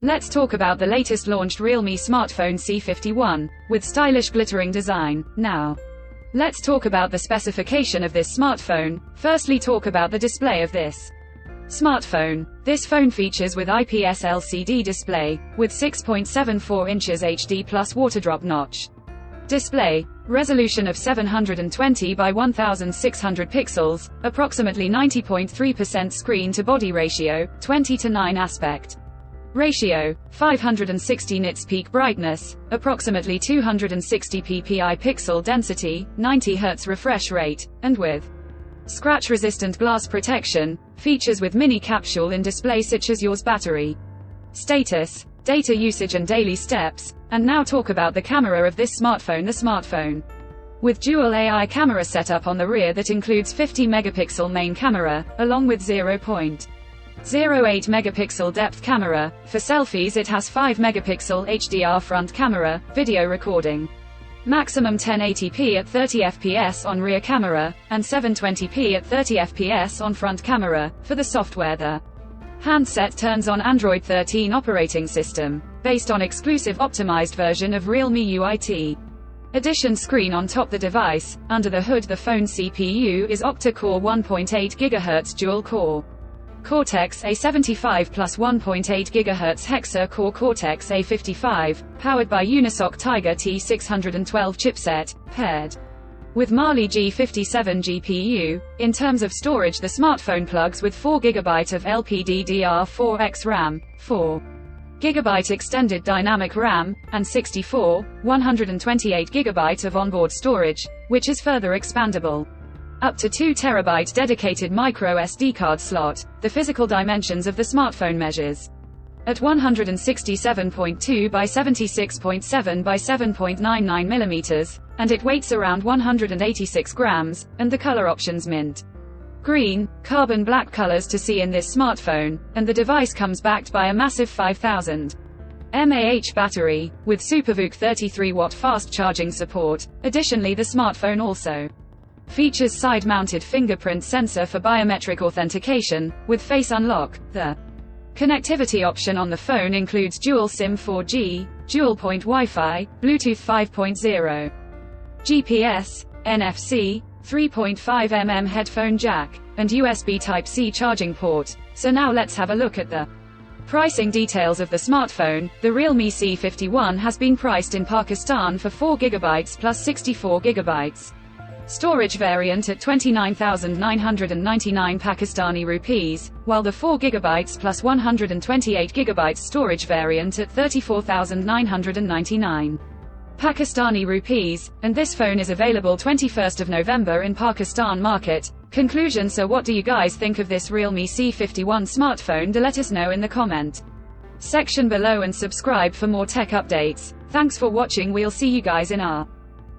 Let's talk about the latest launched Realme smartphone C51, with stylish glittering design. Now, let's talk about the specification of this smartphone. Firstly, talk about the display of this smartphone. This phone features with IPS LCD display, with 6.74 inches HD plus waterdrop notch. Display resolution of 720 by 1600 pixels, approximately 90.3% screen-to-body ratio, 20:9 aspect ratio, 560 nits peak brightness, approximately 260 ppi pixel density, 90 Hz refresh rate, and with scratch-resistant glass protection, features with mini capsule in display such as yours battery status, data usage and daily steps. And now talk about the camera of this smartphone. The smartphone with dual AI camera setup on the rear that includes 50 megapixel main camera, along with 0.08 megapixel depth camera. For selfies it has 5 megapixel HDR front camera, video recording, maximum 1080p at 30 fps on rear camera, and 720p at 30 fps on front camera. For the software, the handset turns on Android 13 operating system, based on exclusive optimized version of Realme UIT. Addition screen on top the device. Under the hood the phone CPU is octa-core 1.8 GHz dual-core Cortex A75 plus 1.8 GHz hexa-core Cortex A55, powered by Unisoc Tiger T612 chipset, paired with Mali-G57 GPU. In terms of storage, the smartphone plugs with 4 GB of LPDDR4X RAM, 4 GB extended dynamic RAM, and 128 GB of onboard storage, which is further expandable up to 2 TB dedicated micro SD card slot. The physical dimensions of the smartphone measures at 167.2 by 76.7 by 7.99 mm, and it weighs around 186 grams, and the color options mint, green, carbon black colors to see in this smartphone, and the device comes backed by a massive 5000 mAh battery, with SuperVOOC 33-watt fast charging support. Additionally, the smartphone also features side-mounted fingerprint sensor for biometric authentication, with face unlock. The connectivity option on the phone includes dual SIM 4G, dual-point Wi-Fi, Bluetooth 5.0, GPS, NFC, 3.5 mm headphone jack, and USB Type-C charging port. So now let's have a look at the pricing details of the smartphone. The Realme C51 has been priced in Pakistan for 4 GB plus 64 GB. Storage variant at 29,999 Pakistani rupees, while the 4 GB plus 128 GB storage variant at 34,999 Pakistani rupees, and this phone is available 21st of November in Pakistan market. Conclusion: so what do you guys think of this Realme C51 smartphone? Do let us know in the comment section below and subscribe for more tech updates. Thanks for watching. We'll see you guys in our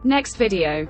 next video.